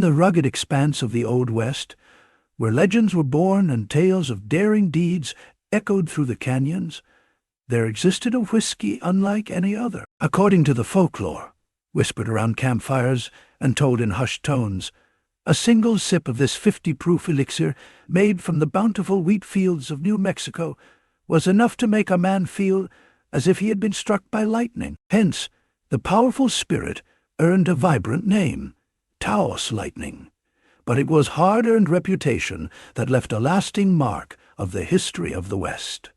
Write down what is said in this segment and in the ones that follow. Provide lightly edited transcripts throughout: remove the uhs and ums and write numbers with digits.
the rugged expanse of the Old West, where legends were born and tales of daring deeds echoed through the canyons, there existed a whiskey unlike any other. According to the folklore, whispered around campfires and told in hushed tones, a single sip of this 50-proof elixir, made from the bountiful wheat fields of New Mexico, was enough to make a man feel as if he had been struck by lightning. Hence, the powerful spirit earned a vibrant name, Taos Lightning. But it was hard-earned reputation that left a lasting mark of the history of the West.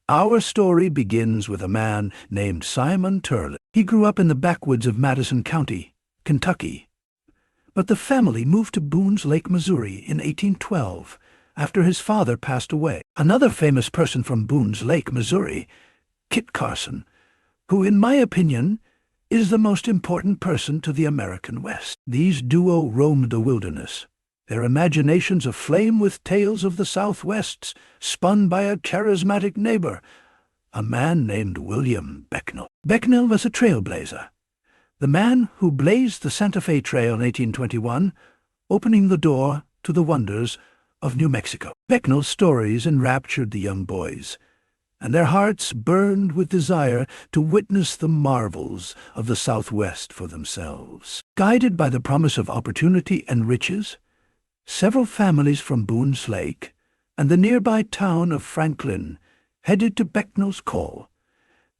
Our story begins with a man named Simon Turley. He grew up in the backwoods of Madison County, Kentucky. But the family moved to Boone's Lake, Missouri in 1812, after his father passed away. Another famous person from Boone's Lake, Missouri, Kit Carson, who, in my opinion, is the most important person to the American West. These duo roamed the wilderness, their imaginations aflame with tales of the Southwests, spun by a charismatic neighbor, a man named William Becknell. Becknell was a trailblazer, the man who blazed the Santa Fe Trail in 1821, opening the door to the wonders of New Mexico. Becknell's stories enraptured the young boys, and their hearts burned with desire to witness the marvels of the Southwest for themselves. Guided by the promise of opportunity and riches, several families from Boone's Lake and the nearby town of Franklin headed to Becknell's call,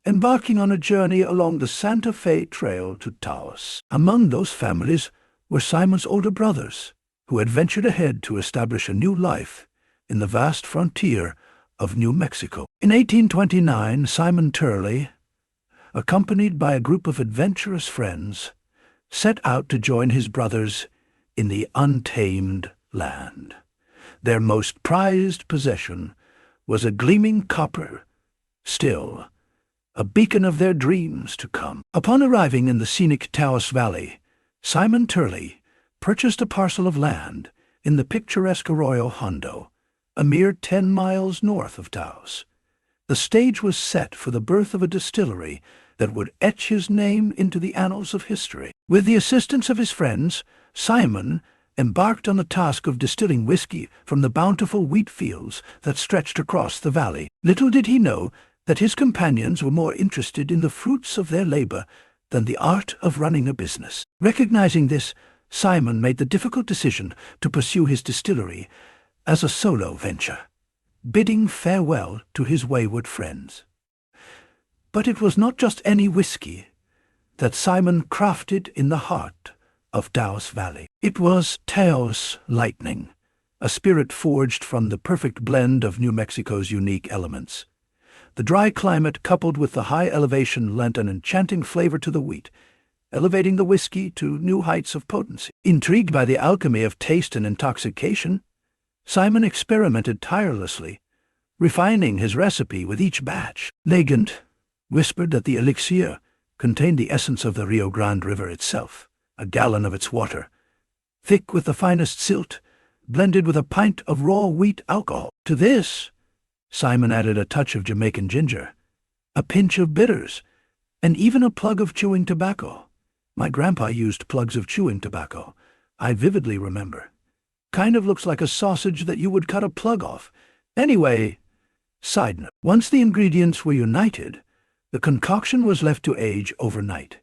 embarking on a journey along the Santa Fe Trail to Taos. Among those families were Simon's older brothers, who had ventured ahead to establish a new life in the vast frontier of New Mexico. In 1829, Simon Turley, accompanied by a group of adventurous friends, set out to join his brothers in the untamed land. Their most prized possession was a gleaming copper still, a beacon of their dreams to come. Upon arriving in the scenic Taos Valley, Simon Turley purchased a parcel of land in the picturesque Arroyo Hondo, a mere 10 miles north of Taos. The stage was set for the birth of a distillery that would etch his name into the annals of history. With the assistance of his friends, Simon embarked on the task of distilling whiskey from the bountiful wheat fields that stretched across the valley. Little did he know that his companions were more interested in the fruits of their labor than the art of running a business. Recognizing this, Simon made the difficult decision to pursue his distillery as a solo venture, bidding farewell to his wayward friends. But it was not just any whiskey that Simon crafted in the heart of Taos Valley. It was Taos Lightning, a spirit forged from the perfect blend of New Mexico's unique elements. The dry climate coupled with the high elevation lent an enchanting flavor to the wheat, elevating the whiskey to new heights of potency. Intrigued by the alchemy of taste and intoxication, Simon experimented tirelessly, refining his recipe with each batch. Legend whispered that the elixir contained the essence of the Rio Grande River itself, a gallon of its water, thick with the finest silt, blended with a pint of raw wheat alcohol. To this, Simon added a touch of Jamaican ginger, a pinch of bitters, and even a plug of chewing tobacco. My grandpa used plugs of chewing tobacco, I vividly remember. Kind of looks like a sausage that you would cut a plug off. Anyway, side note, once the ingredients were united, the concoction was left to age overnight,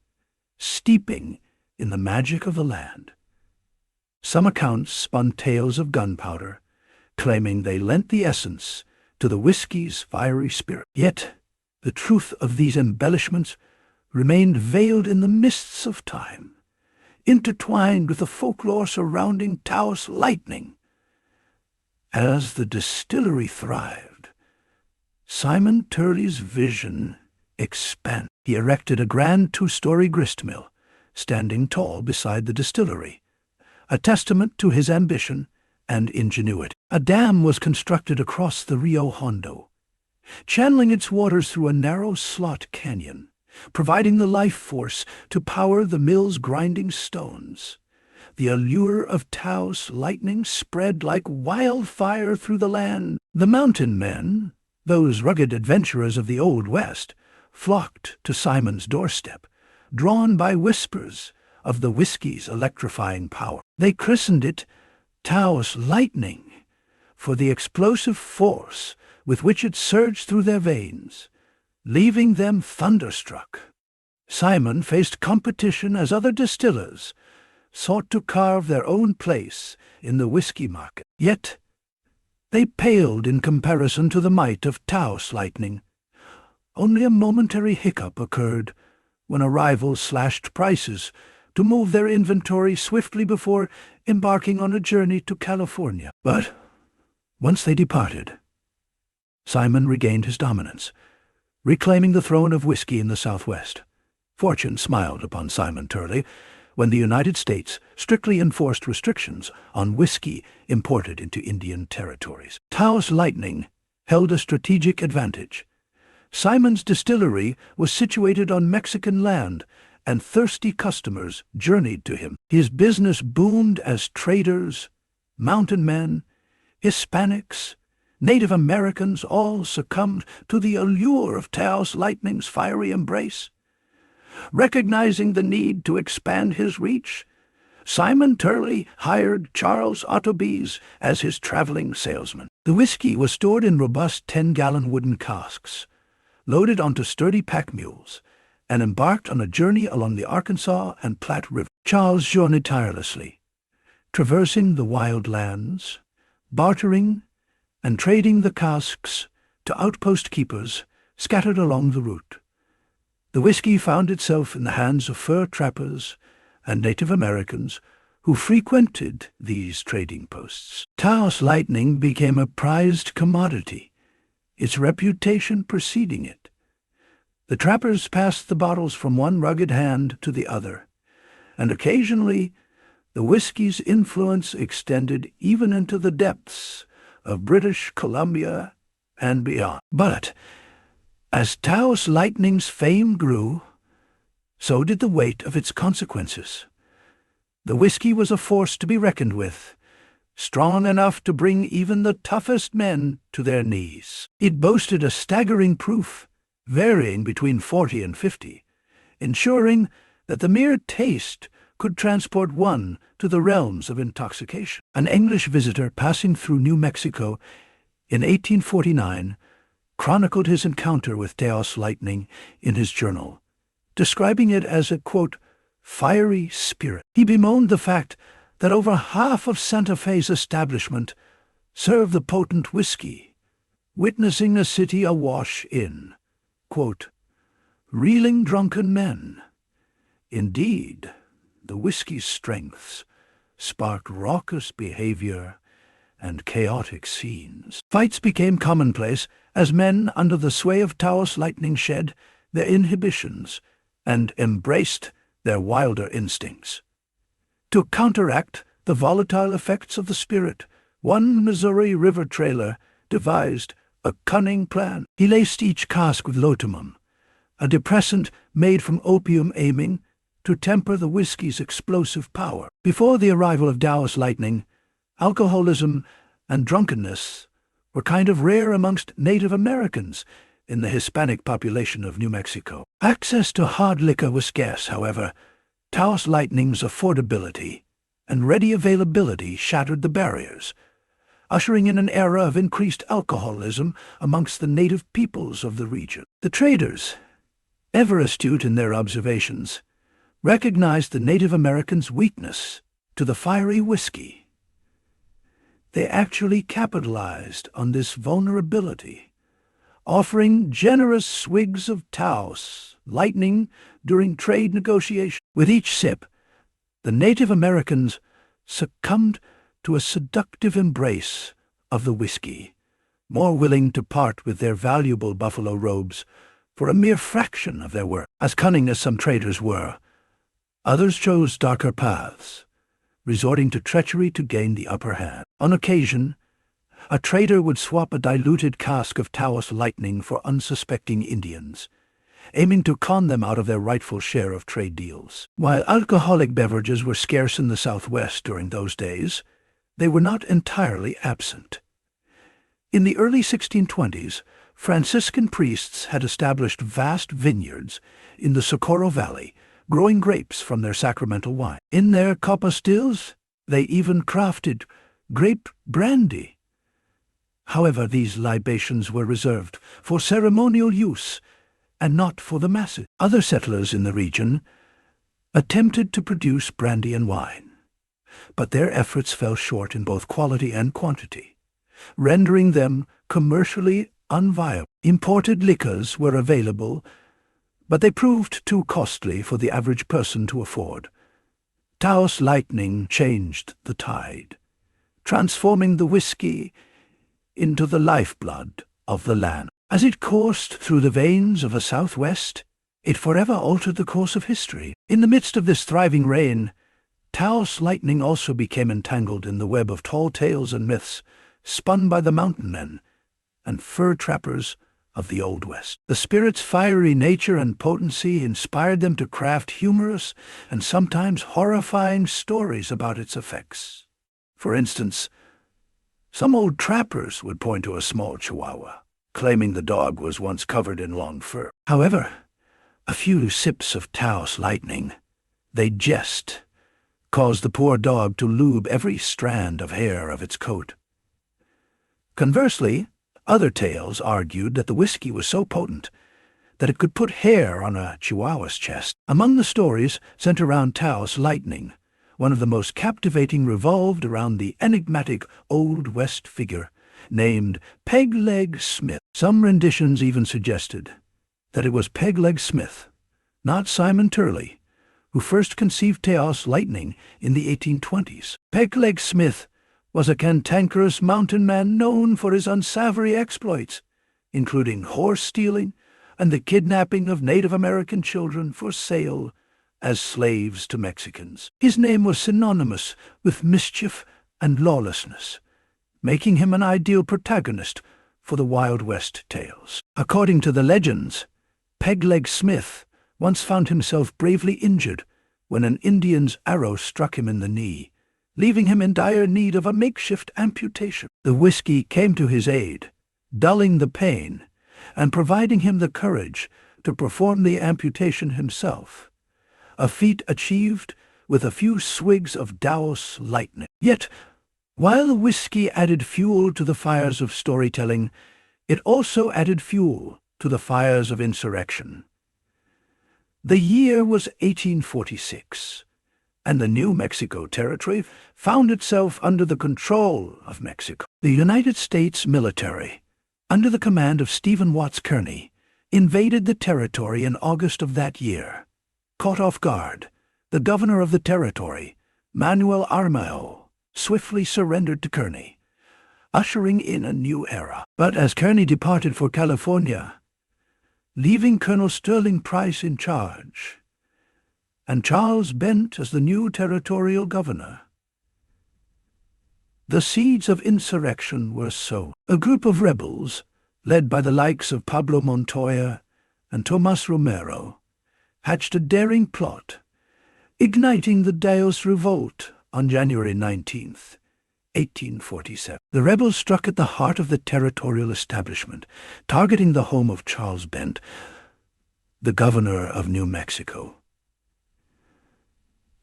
steeping in the magic of the land. Some accounts spun tales of gunpowder, claiming they lent the essence to the whiskey's fiery spirit. Yet, the truth of these embellishments remained veiled in the mists of time, intertwined with the folklore surrounding Taos Lightning. As the distillery thrived, Simon Turley's vision expanded. He erected a grand 2-story gristmill, standing tall beside the distillery, a testament to his ambition and ingenuity. A dam was constructed across the Rio Hondo, channeling its waters through a narrow slot canyon, providing the life force to power the mill's grinding stones. The allure of Taos Lightning spread like wildfire through the land. The mountain men, those rugged adventurers of the Old West, flocked to Simon's doorstep, drawn by whispers of the whiskey's electrifying power. They christened it Taos Lightning for the explosive force with which it surged through their veins, leaving them thunderstruck. Simon faced competition as other distillers sought to carve their own place in the whiskey market. Yet they paled in comparison to the might of Taos Lightning. Only a momentary hiccup occurred when a rival slashed prices to move their inventory swiftly before embarking on a journey to California. But once they departed, Simon regained his dominance, reclaiming the throne of whiskey in the Southwest. Fortune smiled upon Simon Turley when the United States strictly enforced restrictions on whiskey imported into Indian territories. Taos Lightning held a strategic advantage. Simon's distillery was situated on Mexican land, and thirsty customers journeyed to him. His business boomed as traders, mountain men, Hispanics, Native Americans all succumbed to the allure of Taos Lightning's fiery embrace. Recognizing the need to expand his reach, Simon Turley hired Charles Ottobies as his traveling salesman. The whiskey was stored in robust 10-gallon wooden casks, loaded onto sturdy pack mules, and embarked on a journey along the Arkansas and Platte River. Charles journeyed tirelessly, traversing the wild lands, bartering and trading the casks to outpost keepers scattered along the route. The whiskey found itself in the hands of fur trappers and Native Americans who frequented these trading posts. Taos Lightning became a prized commodity, its reputation preceding it. The trappers passed the bottles from one rugged hand to the other, and occasionally the whiskey's influence extended even into the depths of British Columbia and beyond. But as Taos Lightning's fame grew, so did the weight of its consequences. The whiskey was a force to be reckoned with, strong enough to bring even the toughest men to their knees. It boasted a staggering proof, varying between 40 and 50, ensuring that the mere taste could transport one to the realms of intoxication. An English visitor passing through New Mexico in 1849 chronicled his encounter with Taos Lightning in his journal, describing it as a, quote, fiery spirit. He bemoaned the fact that over half of Santa Fe's establishment served the potent whiskey, witnessing a city awash in, quote, reeling drunken men. Indeed, the whiskey's strengths sparked raucous behavior and chaotic scenes. Fights became commonplace as men under the sway of Taos Lightning shed their inhibitions and embraced their wilder instincts. To counteract the volatile effects of the spirit, one Missouri River trailer devised a cunning plan. He laced each cask with laudanum, a depressant made from opium aiming to temper the whiskey's explosive power. Before the arrival of Taos Lightning, alcoholism and drunkenness were kind of rare amongst Native Americans in the Hispanic population of New Mexico. Access to hard liquor was scarce, however. Taos Lightning's affordability and ready availability shattered the barriers, ushering in an era of increased alcoholism amongst the native peoples of the region. The traders, ever astute in their observations, recognized the Native Americans' weakness to the fiery whiskey. They actually capitalized on this vulnerability, offering generous swigs of Taos Lightning during trade negotiations. With each sip, the Native Americans succumbed to a seductive embrace of the whiskey, more willing to part with their valuable buffalo robes for a mere fraction of their worth. As cunning as some traders were, others chose darker paths, resorting to treachery to gain the upper hand. On occasion, a trader would swap a diluted cask of Taos Lightning for unsuspecting Indians, aiming to con them out of their rightful share of trade deals. While alcoholic beverages were scarce in the Southwest during those days, they were not entirely absent. In the early 1620s, Franciscan priests had established vast vineyards in the Socorro Valley, growing grapes from their sacramental wine. In their copper stills, they even crafted grape brandy. However, these libations were reserved for ceremonial use and not for the masses. Other settlers in the region attempted to produce brandy and wine, but their efforts fell short in both quality and quantity, rendering them commercially unviable. Imported liquors were available, but they proved too costly for the average person to afford. Taos Lightning changed the tide, transforming the whiskey into the lifeblood of the land. As it coursed through the veins of the Southwest, it forever altered the course of history. In the midst of this thriving reign, Taos Lightning also became entangled in the web of tall tales and myths spun by the mountain men and fur trappers of the Old West. The spirit's fiery nature and potency inspired them to craft humorous and sometimes horrifying stories about its effects. For instance, some old trappers would point to a small chihuahua, claiming the dog was once covered in long fur. However, a few sips of Taos Lightning, they jest, caused the poor dog to lube every strand of hair of its coat. Conversely, other tales argued that the whiskey was so potent that it could put hair on a chihuahua's chest. Among the stories sent around Taos Lightning, one of the most captivating revolved around the enigmatic Old West figure named Peg-Leg Smith. Some renditions even suggested that it was Peg-Leg Smith, not Simon Turley, who first conceived Taos Lightning in the 1820s. Peg-Leg Smith was a cantankerous mountain man known for his unsavory exploits, including horse stealing and the kidnapping of Native American children for sale as slaves to Mexicans. His name was synonymous with mischief and lawlessness, making him an ideal protagonist for the Wild West tales. According to the legends, Peg-Leg Smith once found himself bravely injured when an Indian's arrow struck him in the knee, leaving him in dire need of a makeshift amputation. The whiskey came to his aid, dulling the pain and providing him the courage to perform the amputation himself, a feat achieved with a few swigs of Taos Lightning. Yet, while the whiskey added fuel to the fires of storytelling, it also added fuel to the fires of insurrection. The year was 1846. And the New Mexico Territory found itself under the control of Mexico. The United States military, under the command of Stephen Watts Kearny, invaded the territory in August of that year. Caught off guard, the governor of the territory, Manuel Armao, swiftly surrendered to Kearny, ushering in a new era. But as Kearny departed for California, leaving Colonel Sterling Price in charge, and Charles Bent as the new territorial governor, the seeds of insurrection were sown. A group of rebels, led by the likes of Pablo Montoya and Tomas Romero, hatched a daring plot, igniting the Taos Revolt on January 19th, 1847. The rebels struck at the heart of the territorial establishment, targeting the home of Charles Bent, the governor of New Mexico.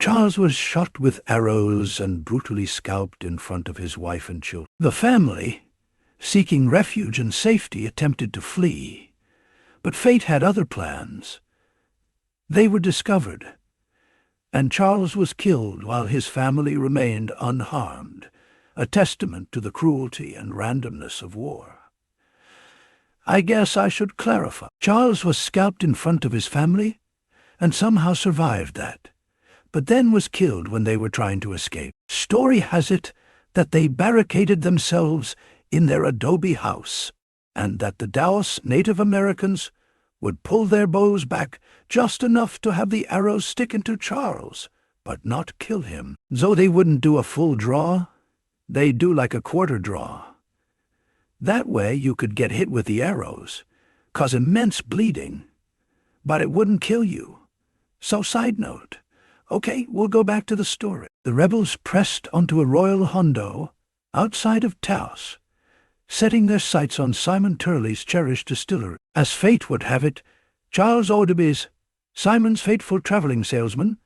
Charles was shot with arrows and brutally scalped in front of his wife and children. The family, seeking refuge and safety, attempted to flee, but fate had other plans. They were discovered, and Charles was killed while his family remained unharmed, a testament to the cruelty and randomness of war. I guess I should clarify. Charles was scalped in front of his family and somehow survived that, but then was killed when they were trying to escape. Story has it that they barricaded themselves in their adobe house, and that the Taos Native Americans would pull their bows back just enough to have the arrows stick into Charles, but not kill him. So they wouldn't do a full draw, they'd do like a quarter draw. That way you could get hit with the arrows, cause immense bleeding, but it wouldn't kill you. So side note. Okay, we'll go back to the story. The rebels pressed onto a royal hondo outside of Taos, setting their sights on Simon Turley's cherished distillery. As fate would have it, Charles Odeby's Simon's faithful traveling salesman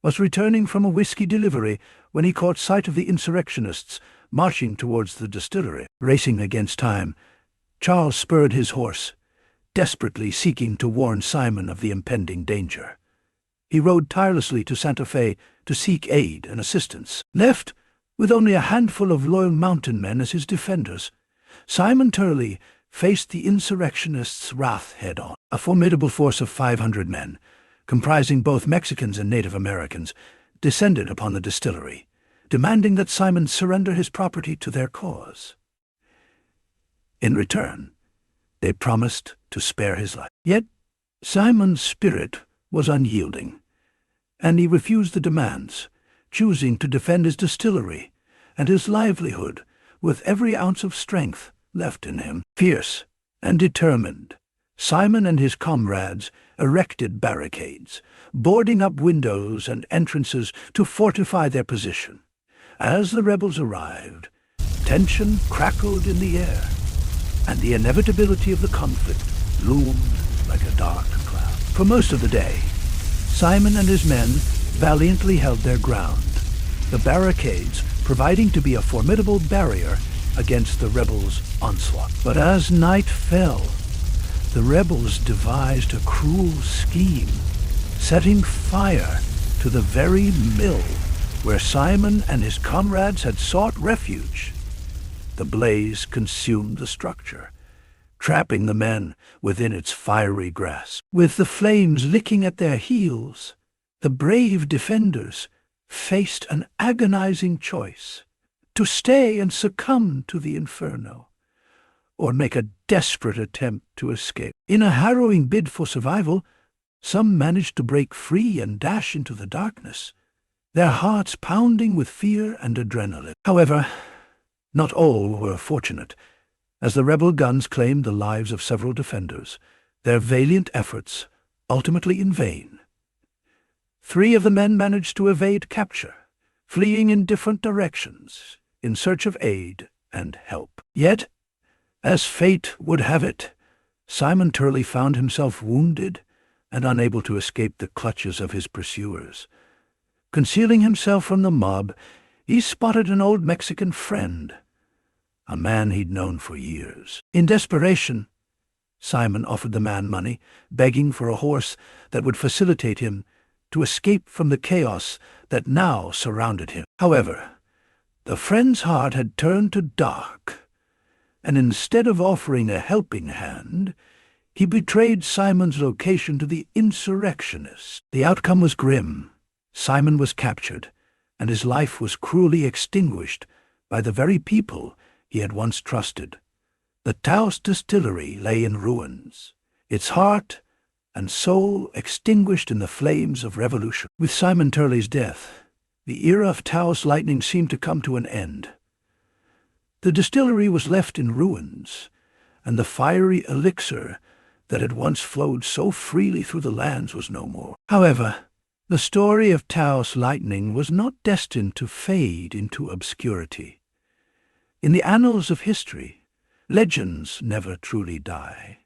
was returning from a whiskey delivery when he caught sight of the insurrectionists marching towards the distillery. Racing against time, Charles spurred his horse, desperately seeking to warn Simon of the impending danger. He rode tirelessly to Santa Fe to seek aid and assistance. Left with only a handful of loyal mountain men as his defenders, Simon Turley faced the insurrectionists' wrath head-on. A formidable force of 500 men, comprising both Mexicans and Native Americans, descended upon the distillery, demanding that Simon surrender his property to their cause. In return, they promised to spare his life. Yet Simon's spirit was unyielding, and he refused the demands, choosing to defend his distillery and his livelihood with every ounce of strength left in him. Fierce and determined, Simon and his comrades erected barricades, boarding up windows and entrances to fortify their position. As the rebels arrived, tension crackled in the air, and the inevitability of the conflict loomed like a dark cloud. For most of the day, Simon and his men valiantly held their ground, the barricades proving to be a formidable barrier against the rebels' onslaught. But as night fell, the rebels devised a cruel scheme, setting fire to the very mill where Simon and his comrades had sought refuge. The blaze consumed the structure, trapping the men within its fiery grasp. With the flames licking at their heels, the brave defenders faced an agonizing choice: to stay and succumb to the inferno, or make a desperate attempt to escape. In a harrowing bid for survival, some managed to break free and dash into the darkness, their hearts pounding with fear and adrenaline. However, not all were fortunate, as the rebel guns claimed the lives of several defenders, their valiant efforts ultimately in vain. 3 of the men managed to evade capture, fleeing in different directions in search of aid and help. Yet, as fate would have it, Simon Turley found himself wounded and unable to escape the clutches of his pursuers. Concealing himself from the mob, he spotted an old Mexican friend, a man he'd known for years. In desperation, Simon offered the man money, begging for a horse that would facilitate him to escape from the chaos that now surrounded him. However, the friend's heart had turned to dark, and instead of offering a helping hand, he betrayed Simon's location to the insurrectionists. The outcome was grim. Simon was captured, and his life was cruelly extinguished by the very people he had once trusted. The Taos distillery lay in ruins, its heart and soul extinguished in the flames of revolution. With Simon Turley's death, the era of Taos Lightning seemed to come to an end. The distillery was left in ruins, and the fiery elixir that had once flowed so freely through the lands was no more. However, the story of Taos Lightning was not destined to fade into obscurity. In the annals of history, legends never truly die,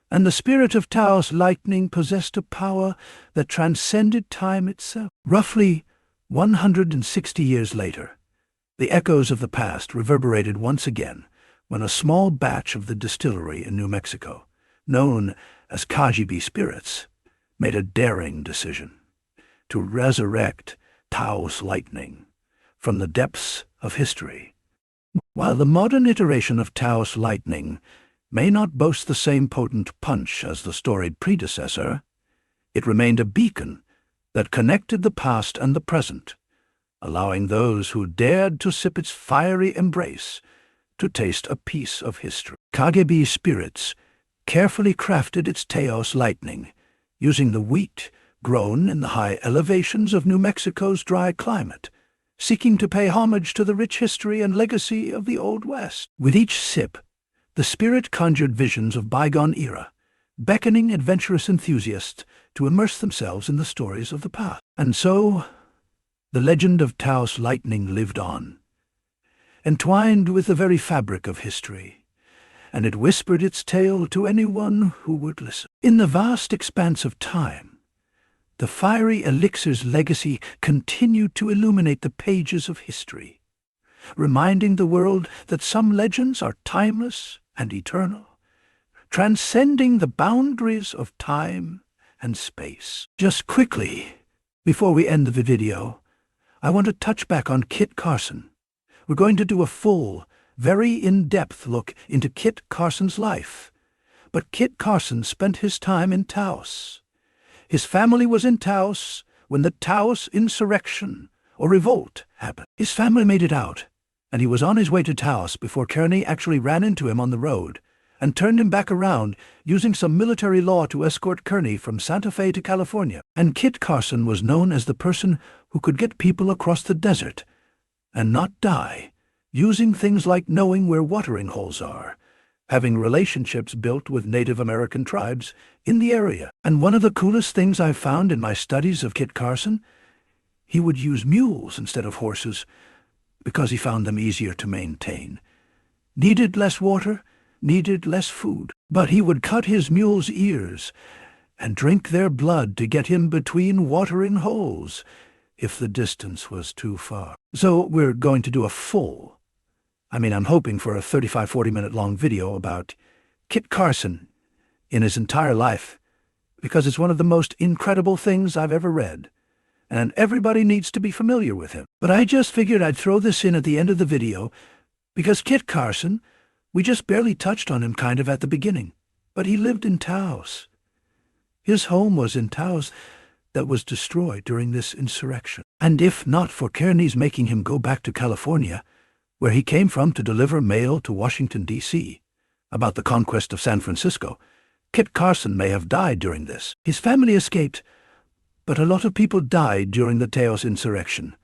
and the spirit of Taos Lightning possessed a power that transcended time itself. Roughly 160 years later, the echoes of the past reverberated once again when a small batch of the distillery in New Mexico, known as KGB Spirits, made a daring decision to resurrect Taos Lightning from the depths of history. While the modern iteration of Taos Lightning may not boast the same potent punch as the storied predecessor, it remained a beacon that connected the past and the present, allowing those who dared to sip its fiery embrace to taste a piece of history. KGB Spirits carefully crafted its Taos Lightning, using the wheat grown in the high elevations of New Mexico's dry climate, seeking to pay homage to the rich history and legacy of the Old West. With each sip, the spirit conjured visions of bygone era, beckoning adventurous enthusiasts to immerse themselves in the stories of the past. And so, the legend of Taos Lightning lived on, entwined with the very fabric of history, and it whispered its tale to anyone who would listen. In the vast expanse of time, The fiery elixir's legacy continued to illuminate the pages of history, reminding the world that some legends are timeless and eternal, transcending the boundaries of time and space. Just quickly, before we end the video, I want to touch back on Kit Carson. We're going to do a full, very in-depth look into Kit Carson's life. But Kit Carson spent his time in Taos. His family was in Taos when the Taos insurrection, or revolt, happened. His family made it out, and he was on his way to Taos before Kearney actually ran into him on the road and turned him back around using some military law to escort Kearney from Santa Fe to California. And Kit Carson was known as the person who could get people across the desert and not die, using things like knowing where watering holes are, having relationships built with Native American tribes in the area. And one of the coolest things I've found in my studies of Kit Carson, he would use mules instead of horses because he found them easier to maintain. Needed less water, needed less food, but he would cut his mules' ears and drink their blood to get him between watering holes if the distance was too far. So we're going to do I'm hoping for a 35-40-minute long video about Kit Carson in his entire life, because it's one of the most incredible things I've ever read, and everybody needs to be familiar with him. But I just figured I'd throw this in at the end of the video, because Kit Carson, we just barely touched on him kind of at the beginning, but he lived in Taos. His home was in Taos that was destroyed during this insurrection. And if not for Kearney's making him go back to California, where he came from to deliver mail to Washington, D.C., about the conquest of San Francisco, Kit Carson may have died during this. His family escaped, but a lot of people died during the Taos insurrection.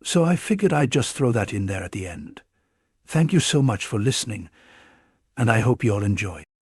So I figured I'd just throw that in there at the end. Thank you so much for listening, and I hope you all enjoy.